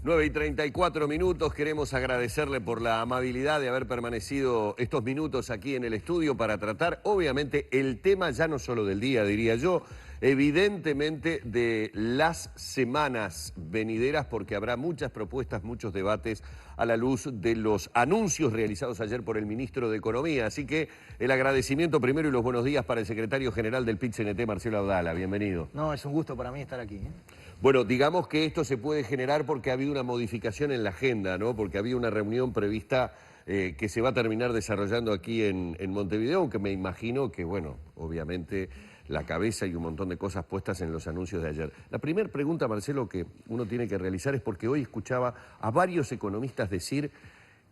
9:34, queremos agradecerle por la amabilidad de haber permanecido estos minutos aquí en el estudio para tratar, obviamente, el tema ya no solo del día, diría yo, evidentemente de las semanas venideras, porque habrá muchas propuestas, muchos debates a la luz de los anuncios realizados ayer por el ministro de Economía. Así que el agradecimiento primero y los buenos días para el secretario general del PIT-CNT, Marcelo Abdala. Bienvenido. No, es un gusto para mí estar aquí. Bueno, digamos que esto se puede generar porque ha habido una modificación en la agenda, ¿no? Porque había una reunión prevista que se va a terminar desarrollando aquí en Montevideo, aunque me imagino que, bueno, obviamente la cabeza y un montón de cosas puestas en los anuncios de ayer. La primera pregunta, Marcelo, que uno tiene que realizar es porque hoy escuchaba a varios economistas decir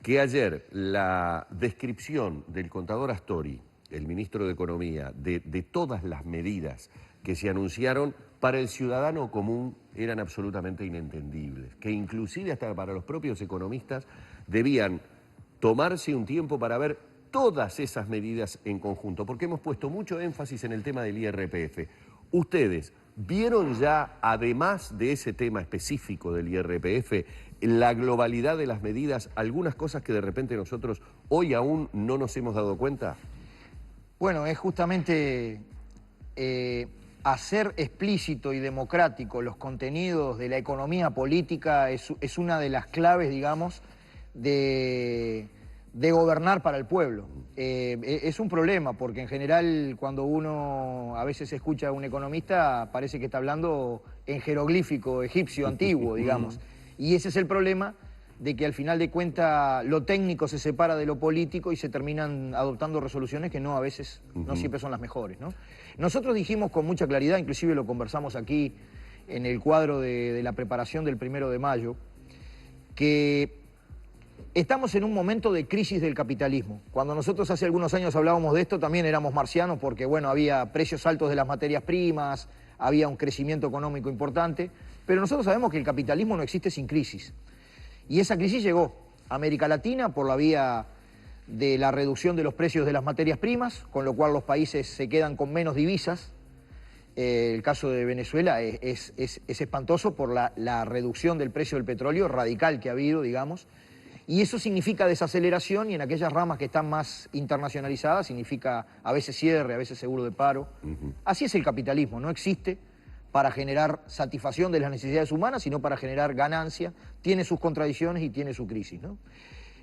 que ayer la descripción del contador Astori, el ministro de Economía, de todas las medidas que se anunciaron para el ciudadano común eran absolutamente inentendibles, que inclusive hasta para los propios economistas debían tomarse un tiempo para ver todas esas medidas en conjunto, porque hemos puesto mucho énfasis en el tema del IRPF. ¿Ustedes vieron ya, además de ese tema específico del IRPF, la globalidad de las medidas, algunas cosas que de repente nosotros hoy aún no nos hemos dado cuenta? Bueno, es justamente hacer explícito y democrático los contenidos de la economía política es una de las claves, digamos, de gobernar para el pueblo. Es un problema, porque en general cuando uno a veces escucha a un economista parece que está hablando en jeroglífico egipcio antiguo, digamos. Y ese es el problema, de que al final de cuentas lo técnico se separa de lo político y se terminan adoptando resoluciones que no, a veces no siempre son las mejores, ¿no? Nosotros dijimos con mucha claridad, inclusive lo conversamos aquí en el cuadro de la preparación del 1 de mayo, que estamos en un momento de crisis del capitalismo. Cuando nosotros hace algunos años hablábamos de esto también éramos marcianos porque, bueno, había precios altos de las materias primas, había un crecimiento económico importante, pero nosotros sabemos que el capitalismo no existe sin crisis. Y esa crisis llegó a América Latina por la vía de la reducción de los precios de las materias primas, con lo cual los países se quedan con menos divisas. El caso de Venezuela es espantoso por la reducción del precio del petróleo radical que ha habido, digamos. Y eso significa desaceleración, y en aquellas ramas que están más internacionalizadas significa a veces cierre, a veces seguro de paro. Así es el capitalismo, no existe para generar satisfacción de las necesidades humanas, sino para generar ganancia, tiene sus contradicciones y tiene su crisis, ¿no?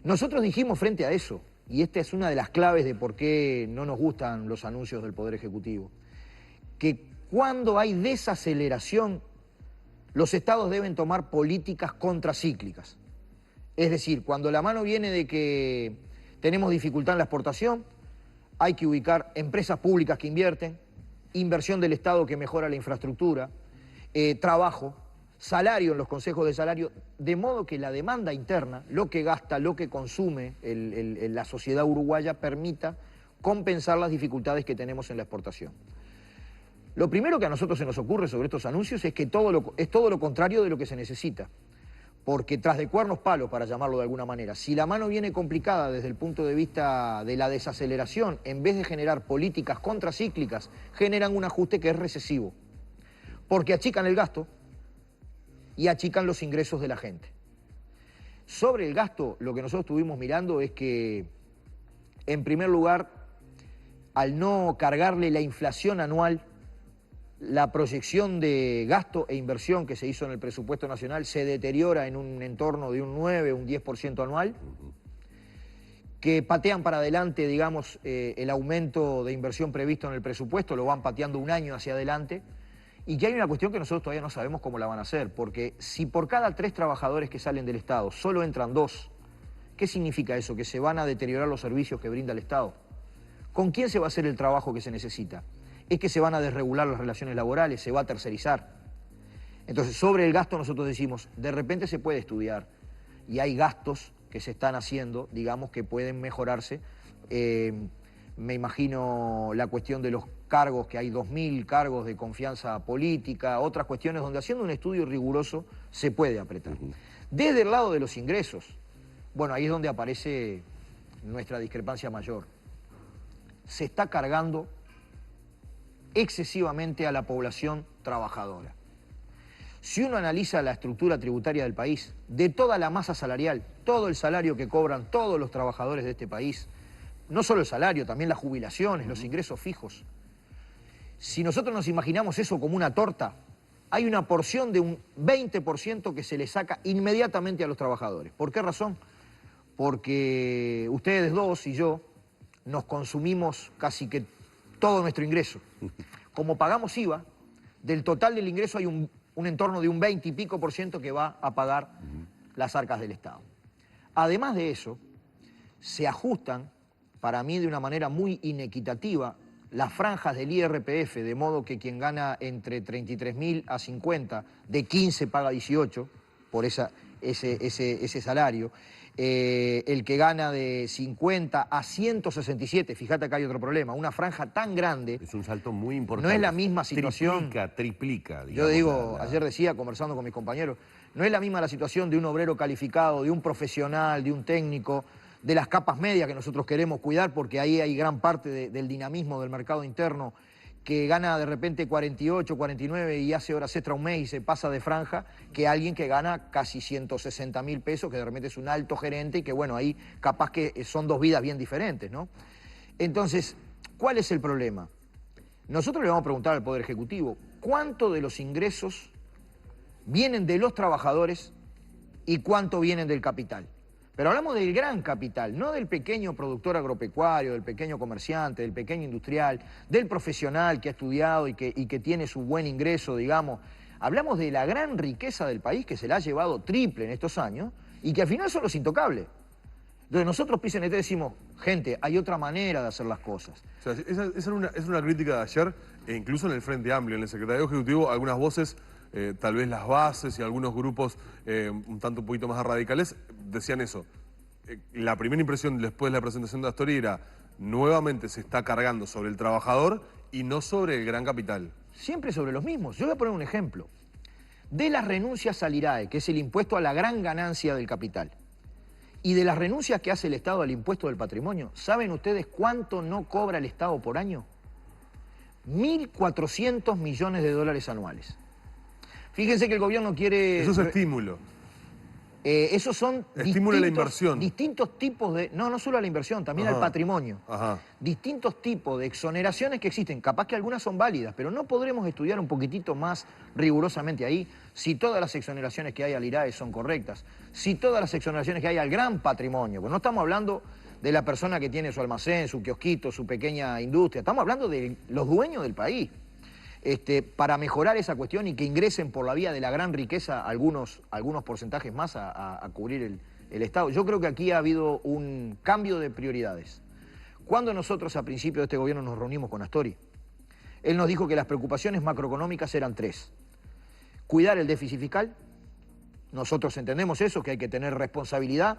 Nosotros dijimos frente a eso, y esta es una de las claves de por qué no nos gustan los anuncios del Poder Ejecutivo, que cuando hay desaceleración, los estados deben tomar políticas contracíclicas. Es decir, cuando la mano viene de que tenemos dificultad en la exportación, hay que ubicar empresas públicas que invierten, inversión del Estado que mejora la infraestructura, trabajo, salario en los consejos de salario, de modo que la demanda interna, lo que gasta, lo que consume la sociedad uruguaya, permita compensar las dificultades que tenemos en la exportación. Lo primero que a nosotros se nos ocurre sobre estos anuncios es que es todo lo contrario de lo que se necesita. Porque tras de cuernos palos, para llamarlo de alguna manera, si la mano viene complicada desde el punto de vista de la desaceleración, en vez de generar políticas contracíclicas, generan un ajuste que es recesivo. Porque achican el gasto y achican los ingresos de la gente. Sobre el gasto, lo que nosotros estuvimos mirando es que, en primer lugar, al no cargarle la inflación anual, la proyección de gasto e inversión que se hizo en el presupuesto nacional se deteriora en un entorno de un 9, un 10% anual, que patean para adelante, digamos, el aumento de inversión previsto en el presupuesto, lo van pateando un año hacia adelante, y que hay una cuestión que nosotros todavía no sabemos cómo la van a hacer, porque si por cada 3 trabajadores que salen del Estado solo entran 2, ¿qué significa eso? Que se van a deteriorar los servicios que brinda el Estado. ¿Con quién se va a hacer el trabajo que se necesita? Es que se van a desregular las relaciones laborales, se va a tercerizar. Entonces, sobre el gasto nosotros decimos, de repente se puede estudiar, y hay gastos que se están haciendo, digamos, que pueden mejorarse. Me imagino la cuestión de los cargos, que hay 2000 cargos de confianza política, otras cuestiones donde haciendo un estudio riguroso se puede apretar. Desde el lado de los ingresos, bueno, ahí es donde aparece nuestra discrepancia mayor. Se está cargando excesivamente a la población trabajadora. Si uno analiza la estructura tributaria del país, de toda la masa salarial, todo el salario que cobran todos los trabajadores de este país, no solo el salario, también las jubilaciones, los ingresos fijos. Si nosotros nos imaginamos eso como una torta, hay una porción de un 20% que se le saca inmediatamente a los trabajadores. ¿Por qué razón? Porque ustedes dos y yo nos consumimos casi que todo nuestro ingreso. Como pagamos IVA, del total del ingreso hay un entorno de un 20 y pico por ciento que va a pagar las arcas del Estado. Además de eso, se ajustan, para mí de una manera muy inequitativa, las franjas del IRPF, de modo que quien gana entre 33.000 a 50, de 15 paga 18 por ese salario. El que gana de 50 a 167, fíjate acá hay otro problema, una franja tan grande. Es un salto muy importante. No es la misma situación. Triplica. Digamos, yo digo, ayer decía, conversando con mis compañeros, no es la misma la situación de un obrero calificado, de un profesional, de un técnico, de las capas medias que nosotros queremos cuidar, porque ahí hay gran parte del dinamismo del mercado interno, que gana de repente 48, 49 y hace horas extra un mes y se pasa de franja, que alguien que gana casi 160.000 pesos, que de repente es un alto gerente y que bueno, ahí capaz que son dos vidas bien diferentes, ¿no? Entonces, ¿cuál es el problema? Nosotros le vamos a preguntar al Poder Ejecutivo, ¿cuánto de los ingresos vienen de los trabajadores y cuánto vienen del capital? Pero hablamos del gran capital, no del pequeño productor agropecuario, del pequeño comerciante, del pequeño industrial, del profesional que ha estudiado y que tiene su buen ingreso, digamos. Hablamos de la gran riqueza del país que se la ha llevado triple en estos años y que al final son los intocables. Entonces nosotros, PCNT, decimos, gente, hay otra manera de hacer las cosas. O sea, esa es una crítica de ayer, e incluso en el Frente Amplio, en el Secretariado Ejecutivo, algunas voces, tal vez las bases y algunos grupos un poquito más radicales, decían eso. La primera impresión después de la presentación de Astori era, nuevamente se está cargando sobre el trabajador y no sobre el gran capital. Siempre sobre los mismos. Yo voy a poner un ejemplo. De las renuncias al IRAE, que es el impuesto a la gran ganancia del capital, y de las renuncias que hace el Estado al impuesto del patrimonio, ¿saben ustedes cuánto no cobra el Estado por año? 1.400 millones de dólares anuales. Fíjense que el gobierno quiere... Eso es estímulo. Esos son estímulo a la inversión. Distintos tipos de... No solo a la inversión, también al patrimonio. Distintos tipos de exoneraciones que existen. Capaz que algunas son válidas, pero no podremos estudiar un poquitito más rigurosamente ahí si todas las exoneraciones que hay al IRAE son correctas, si todas las exoneraciones que hay al gran patrimonio. Pues no estamos hablando de la persona que tiene su almacén, su kiosquito, su pequeña industria. Estamos hablando de los dueños del país. Para mejorar esa cuestión y que ingresen por la vía de la gran riqueza algunos porcentajes más a cubrir el Estado. Yo creo que aquí ha habido un cambio de prioridades. Cuando nosotros a principio de este gobierno nos reunimos con Astori, él nos dijo que las preocupaciones macroeconómicas eran tres. Cuidar el déficit fiscal, nosotros entendemos eso, que hay que tener responsabilidad.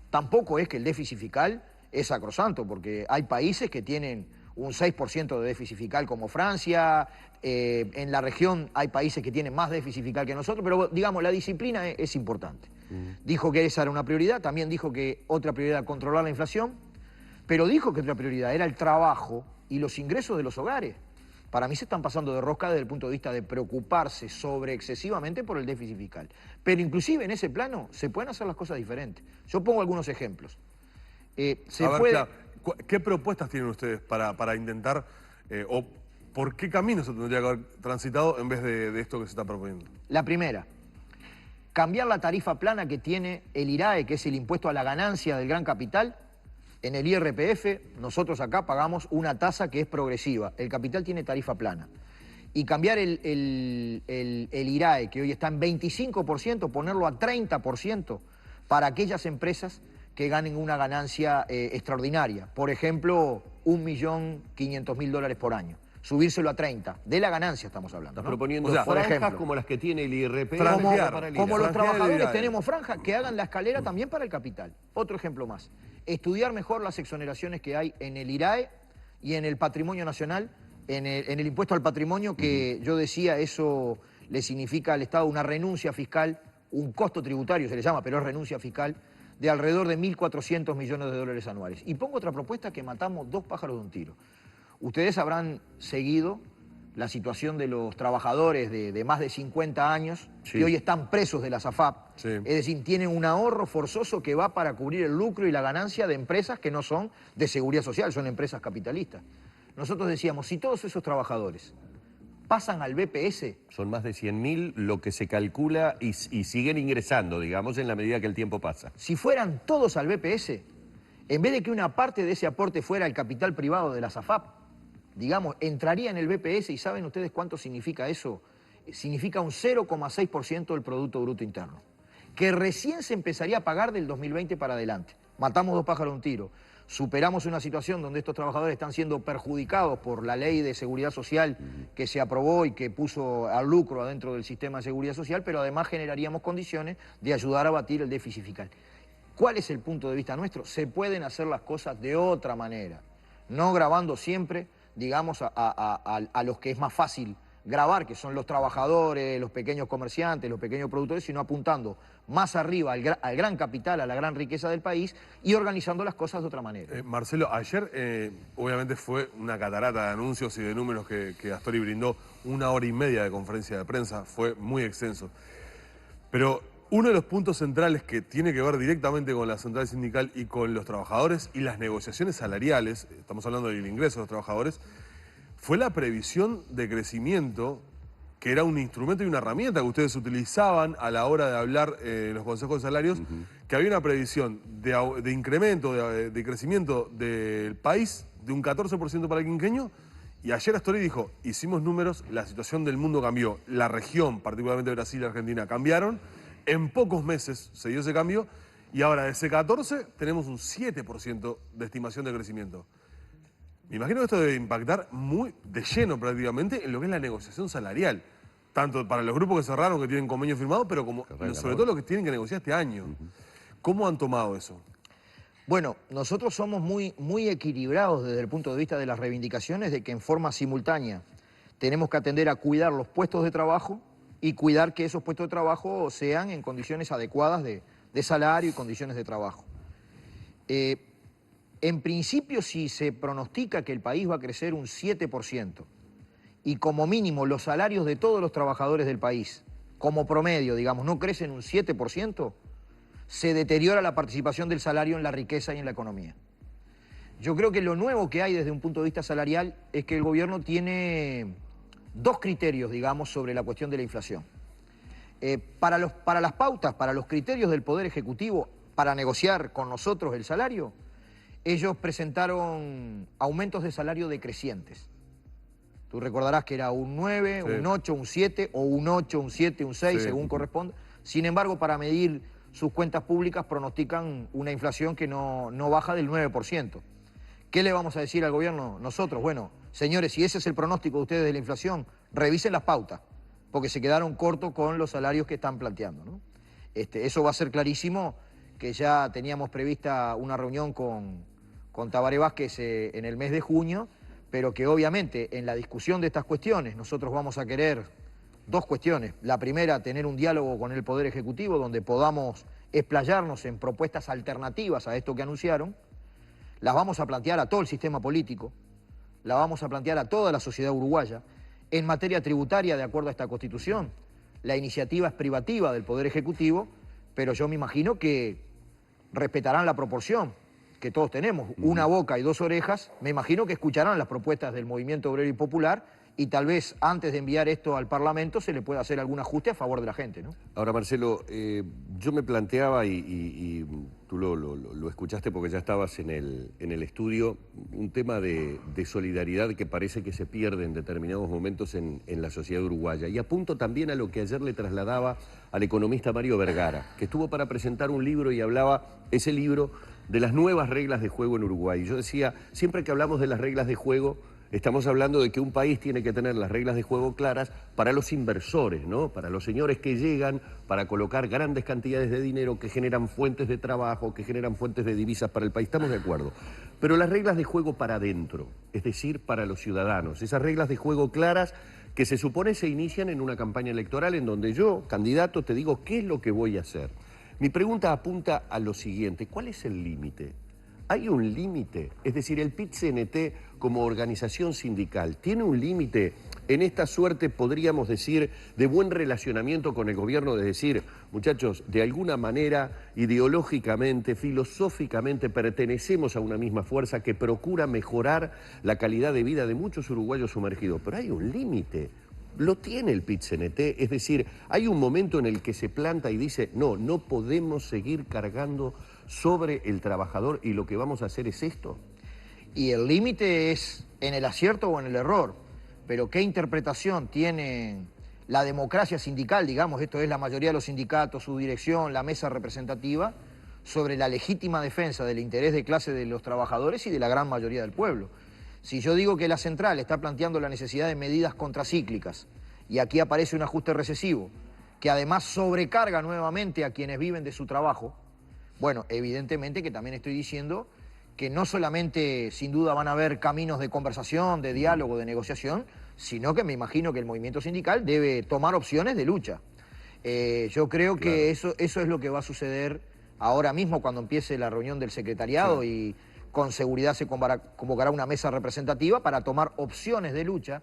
Tampoco es que el déficit fiscal es sacrosanto, porque hay países que tienen un 6% de déficit fiscal como Francia, en la región hay países que tienen más déficit fiscal que nosotros, pero digamos, la disciplina es importante. Dijo que esa era una prioridad, también dijo que otra prioridad era controlar la inflación, pero dijo que otra prioridad era el trabajo y los ingresos de los hogares. Para mí se están pasando de rosca desde el punto de vista de preocuparse sobre excesivamente por el déficit fiscal. Pero inclusive en ese plano se pueden hacer las cosas diferentes. Yo pongo algunos ejemplos. Claro, ¿qué propuestas tienen ustedes para intentar, o por qué camino se tendría que haber transitado en vez de esto que se está proponiendo? La primera, cambiar la tarifa plana que tiene el IRAE, que es el impuesto a la ganancia del gran capital. En el IRPF, nosotros acá pagamos una tasa que es progresiva. El capital tiene tarifa plana. Y cambiar el IRAE, que hoy está en 25%, ponerlo a 30% para aquellas empresas que ganen una ganancia extraordinaria. Por ejemplo, 1.500.000 dólares por año. Subírselo a 30. De la ganancia estamos hablando, Estás ¿no? proponiendo O sea, por franjas ejemplo, como las que tiene el IRPF. como los trabajadores tenemos franja, que hagan la escalera también para el capital. Otro ejemplo más. Estudiar mejor las exoneraciones que hay en el IRAE y en el patrimonio nacional, en el impuesto al patrimonio, que yo decía, eso le significa al Estado una renuncia fiscal, un costo tributario se le llama, pero es renuncia fiscal, de alrededor de 1.400 millones de dólares anuales. Y pongo otra propuesta que matamos dos pájaros de un tiro. Ustedes habrán seguido la situación de los trabajadores de más de 50 años, Sí. que hoy están presos de la SAFAP. Sí. Es decir, tienen un ahorro forzoso que va para cubrir el lucro y la ganancia de empresas que no son de seguridad social, son empresas capitalistas. Nosotros decíamos, si todos esos trabajadores pasan al BPS, Son más de 100.000 lo que se calcula y siguen ingresando, digamos, en la medida que el tiempo pasa. si fueran todos al BPS, en vez de que una parte de ese aporte fuera el capital privado de la SAFAP, digamos, entraría en el BPS y ¿saben ustedes cuánto significa eso? Significa un 0,6% del Producto Bruto Interno, que recién se empezaría a pagar del 2020 para adelante. Matamos dos pájaros de un tiro. Superamos una situación donde estos trabajadores están siendo perjudicados por la ley de seguridad social que se aprobó y que puso al lucro adentro del sistema de seguridad social, pero además generaríamos condiciones de ayudar a abatir el déficit fiscal. ¿Cuál es el punto de vista nuestro? Se pueden hacer las cosas de otra manera, no grabando siempre, digamos, a los que es más fácil grabar, que son los trabajadores, los pequeños comerciantes, los pequeños productores, sino apuntando más arriba al gran capital, a la gran riqueza del país y organizando las cosas de otra manera. Marcelo, ayer obviamente fue una catarata de anuncios y de números que Astori brindó, 1 hora y media de conferencia de prensa, fue muy extenso. Pero uno de los puntos centrales que tiene que ver directamente con la central sindical y con los trabajadores y las negociaciones salariales, estamos hablando del ingreso de los trabajadores, fue la previsión de crecimiento, que era un instrumento y una herramienta que ustedes utilizaban a la hora de hablar en los consejos de salarios, que había una previsión de incremento, de crecimiento del país de un 14% para el quinquenio, y ayer Astori dijo, hicimos números, la situación del mundo cambió, la región, particularmente Brasil y Argentina, cambiaron, en pocos meses se dio ese cambio, y ahora de ese 14 tenemos un 7% de estimación de crecimiento. Me imagino que esto debe impactar muy de lleno prácticamente en lo que es la negociación salarial, tanto para los grupos que cerraron, que tienen convenio firmado, pero como sobre todo los que tienen que negociar este año. ¿Cómo han tomado eso? Bueno, nosotros somos muy equilibrados desde el punto de vista de las reivindicaciones de que en forma simultánea tenemos que atender a cuidar los puestos de trabajo y cuidar que esos puestos de trabajo sean en condiciones adecuadas de salario y condiciones de trabajo. En principio, si se pronostica que el país va a crecer un 7% y como mínimo los salarios de todos los trabajadores del país, como promedio, digamos, no crecen un 7%, se deteriora la participación del salario en la riqueza y en la economía. Yo creo que lo nuevo que hay desde un punto de vista salarial es que el gobierno tiene dos criterios, digamos, sobre la cuestión de la inflación. Para las pautas, para los criterios del Poder Ejecutivo, para negociar con nosotros el salario, ellos presentaron aumentos de salario decrecientes. Tú recordarás que era un 9, Sí. un 8, un 7, o un 8, un 7, un 6, Sí. según corresponda. Sin embargo, para medir sus cuentas públicas pronostican una inflación que no baja del 9%. ¿Qué le vamos a decir al gobierno nosotros? Bueno, señores, si ese es el pronóstico de ustedes de la inflación, revisen las pautas, porque se quedaron cortos con los salarios que están planteando, ¿no? Eso va a ser clarísimo, que ya teníamos prevista una reunión con Tabaré Vázquez en el mes de junio, pero que obviamente en la discusión de estas cuestiones nosotros vamos a querer dos cuestiones. La primera, tener un diálogo con el Poder Ejecutivo donde podamos explayarnos en propuestas alternativas a esto que anunciaron. Las vamos a plantear a todo el sistema político, la vamos a plantear a toda la sociedad uruguaya. En materia tributaria, de acuerdo a esta Constitución, la iniciativa es privativa del Poder Ejecutivo, pero yo me imagino que respetarán la proporción que todos tenemos, una boca y dos orejas. Me imagino que escucharán las propuestas del Movimiento Obrero y Popular y tal vez antes de enviar esto al Parlamento se le pueda hacer algún ajuste a favor de la gente, ¿no? Ahora, Marcelo, yo me planteaba, y tú lo escuchaste porque ya estabas en el estudio, un tema de solidaridad que parece que se pierde en determinados momentos en la sociedad uruguaya. Y apunto también a lo que ayer le trasladaba al economista Mario Vergara, que estuvo para presentar un libro y hablaba, ese libro, de las nuevas reglas de juego en Uruguay. Yo decía, siempre que hablamos de las reglas de juego, estamos hablando de que un país tiene que tener las reglas de juego claras para los inversores, ¿no? Para los señores que llegan para colocar grandes cantidades de dinero que generan fuentes de trabajo, que generan fuentes de divisas para el país. Estamos de acuerdo. Pero las reglas de juego para adentro, es decir, para los ciudadanos, esas reglas de juego claras que se supone se inician en una campaña electoral en donde yo, candidato, te digo qué es lo que voy a hacer. Mi pregunta apunta a lo siguiente: ¿cuál es el límite? hay un límite. Es decir, el PIT-CNT como organización sindical tiene un límite en esta suerte, podríamos decir, de buen relacionamiento con el gobierno, de decir, muchachos, de alguna manera, ideológicamente, filosóficamente, pertenecemos a una misma fuerza que procura mejorar la calidad de vida de muchos uruguayos sumergidos. Pero hay un límite. Lo tiene el PIT-CNT, es decir, hay un momento en el que se planta y dice, no, no podemos seguir cargando sobre el trabajador y lo que vamos a hacer es esto. Y el límite es en el acierto o en el error, pero ¿qué interpretación tiene la democracia sindical, digamos, esto es la mayoría de los sindicatos, su dirección, la mesa representativa, sobre la legítima defensa del interés de clase de los trabajadores y de la gran mayoría del pueblo? Si yo digo que la central está planteando la necesidad de medidas contracíclicas y aquí aparece un ajuste recesivo que además sobrecarga nuevamente a quienes viven de su trabajo, bueno, evidentemente que también estoy diciendo que no solamente sin duda van a haber caminos de conversación, de diálogo, de negociación, sino que me imagino que el movimiento sindical debe tomar opciones de lucha. Yo creo que eso es lo que va a suceder ahora mismo cuando empiece la reunión del secretariado y con seguridad se convocará una mesa representativa para tomar opciones de lucha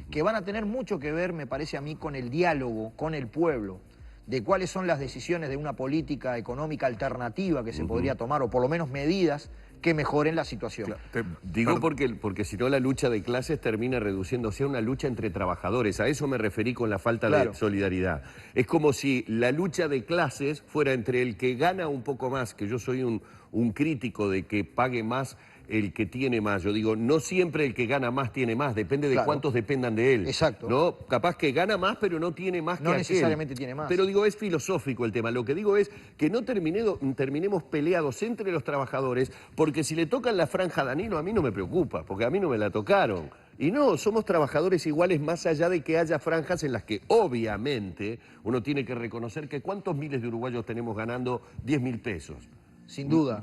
que van a tener mucho que ver, me parece a mí, con el diálogo, con el pueblo, de cuáles son las decisiones de una política económica alternativa que se podría tomar, o por lo menos medidas que mejoren la situación. Digo porque si no la lucha de clases termina reduciéndose a una lucha entre trabajadores. A eso me referí con la falta de solidaridad. Es como si la lucha de clases fuera entre el que gana un poco más, que yo soy un crítico de que pague más el que tiene más. Yo digo, no siempre el que gana más tiene más, depende de cuántos dependan de él. Exacto. ¿No? Capaz que gana más, pero no tiene más que aquel. No necesariamente tiene más. Pero digo, es filosófico el tema. Lo que digo es que no terminemos peleados entre los trabajadores, porque si le tocan la franja a Danilo, a mí no me preocupa, porque a mí no me la tocaron. Y no, somos trabajadores iguales más allá de que haya franjas en las que obviamente uno tiene que reconocer que ¿cuántos miles de uruguayos tenemos ganando 10.000 pesos? Sin duda.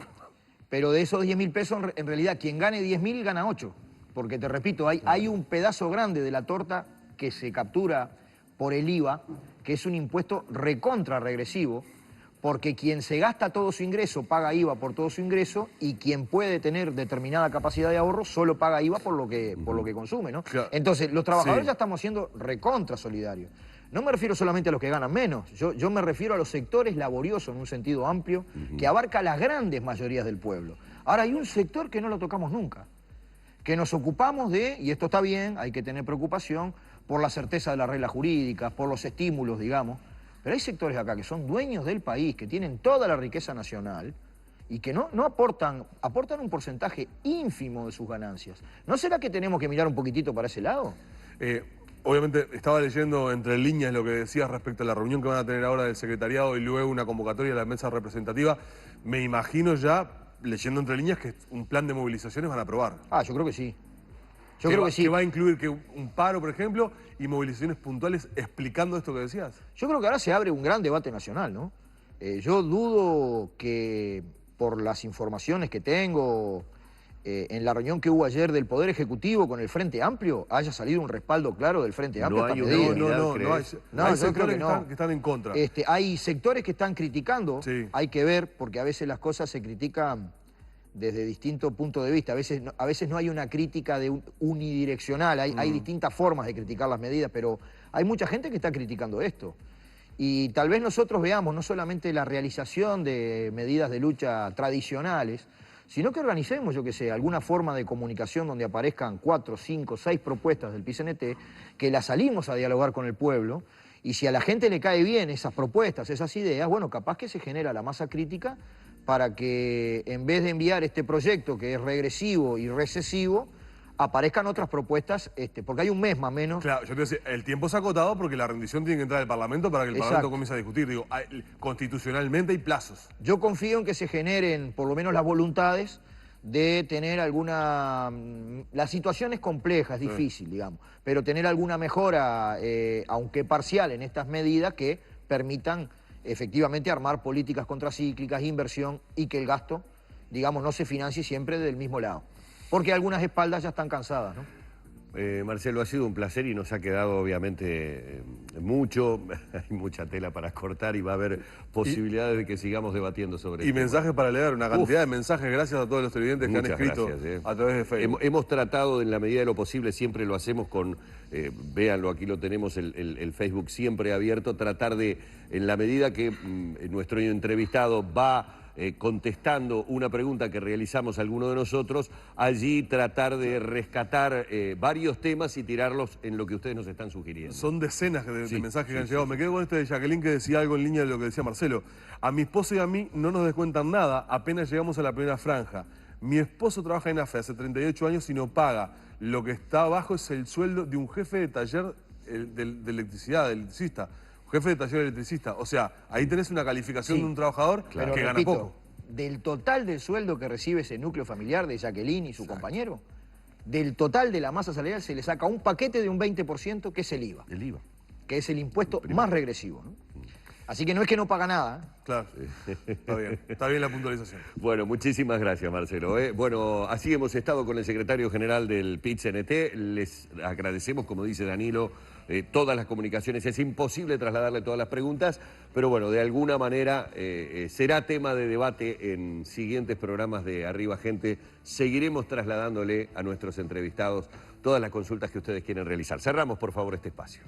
Pero de esos 10.000 pesos, en realidad, quien gane 10.000 gana 8. Porque te repito, hay un pedazo grande de la torta que se captura por el IVA, que es un impuesto recontra regresivo, porque quien se gasta todo su ingreso paga IVA por todo su ingreso y quien puede tener determinada capacidad de ahorro solo paga IVA por lo que consume, ¿no? Claro. Entonces, los trabajadores ya estamos siendo recontra solidarios. No me refiero solamente a los que ganan menos, yo me refiero a los sectores laboriosos en un sentido amplio que abarca las grandes mayorías del pueblo. Ahora, hay un sector que no lo tocamos nunca, que nos ocupamos de, y esto está bien, hay que tener preocupación por la certeza de las reglas jurídicas, por los estímulos, digamos, pero hay sectores acá que son dueños del país, que tienen toda la riqueza nacional y que no aportan un porcentaje ínfimo de sus ganancias. ¿No será que tenemos que mirar un poquitito para ese lado? Obviamente estaba leyendo entre líneas lo que decías respecto a la reunión que van a tener ahora del secretariado y luego una convocatoria de la mesa representativa. Me imagino ya, leyendo entre líneas, que un plan de movilizaciones van a aprobar. Ah, yo creo que sí. Yo creo que sí. ¿Que va a incluir que un paro, por ejemplo, y movilizaciones puntuales explicando esto que decías? Yo creo que ahora se abre un gran debate nacional, ¿no? Yo dudo que por las informaciones que tengo en la reunión que hubo ayer del Poder Ejecutivo con el Frente Amplio haya salido un respaldo claro del Frente Amplio. No hay una medida. unidad, hay yo creo que no. que están en contra. Hay sectores que están criticando, Sí. hay que ver, porque a veces las cosas se critican desde distintos puntos de vista. A veces no hay una crítica unidireccional, hay distintas formas de criticar las medidas, pero hay mucha gente que está criticando esto. Y tal vez nosotros veamos no solamente la realización de medidas de lucha tradicionales, sino que organicemos, yo qué sé, alguna forma de comunicación donde aparezcan 4, 5, 6 propuestas del PIT-CNT, que las salimos a dialogar con el pueblo, y si a la gente le cae bien esas propuestas, esas ideas, bueno, capaz que se genera la masa crítica para que en vez de enviar este proyecto que es regresivo y recesivo, aparezcan otras propuestas, porque hay un mes más o menos. Claro, yo te decía, el tiempo es acotado porque la rendición tiene que entrar al Parlamento para que el Parlamento comience a discutir. Digo, constitucionalmente hay plazos. Yo confío en que se generen por lo menos las voluntades de tener alguna... La situación es compleja, es difícil, digamos, pero tener alguna mejora, aunque parcial, en estas medidas que permitan efectivamente armar políticas contracíclicas, inversión y que el gasto, digamos, no se financie siempre del mismo lado. Porque algunas espaldas ya están cansadas, ¿no? Marcelo, ha sido un placer y nos ha quedado obviamente mucho, hay mucha tela para cortar y va a haber posibilidades de que sigamos debatiendo sobre Y este tema. mensajes para leer, una cantidad de mensajes, gracias a todos los televidentes que han Muchas escrito gracias, a través de Facebook. Hemos tratado en la medida de lo posible, siempre lo hacemos con, véanlo, aquí lo tenemos, el Facebook siempre abierto, tratar de, en la medida que nuestro entrevistado va contestando una pregunta que realizamos alguno de nosotros, allí tratar de rescatar varios temas y tirarlos en lo que ustedes nos están sugiriendo. Son decenas de Sí, mensajes que han sí, llegado. sí. Me quedo con este de Jacqueline que decía algo en línea de lo que decía Marcelo. A mi esposo y a mí no nos descuentan nada apenas llegamos a la primera franja. Mi esposo trabaja en AFE hace 38 años y no paga. Lo que está abajo es el sueldo de un jefe de taller de electricidad, del electricista. Un jefe de taller electricista. O sea, ahí tenés una calificación Sí, de un trabajador pero que gana repito, poco. del total del sueldo que recibe ese núcleo familiar de Jacqueline y su compañero, del total de la masa salarial se le saca un paquete de un 20% que es el IVA, El IVA. que es el impuesto más regresivo, ¿no? Así que no es que no paga nada, ¿eh? Claro, está bien la puntualización. Bueno, muchísimas gracias, Marcelo. Bueno, así hemos estado con el secretario general del PIT-CNT. Les agradecemos, como dice Danilo, todas las comunicaciones. Es imposible trasladarle todas las preguntas, pero bueno, de alguna manera será tema de debate en siguientes programas de Arriba Gente. Seguiremos trasladándole a nuestros entrevistados todas las consultas que ustedes quieren realizar. Cerramos, por favor, este espacio.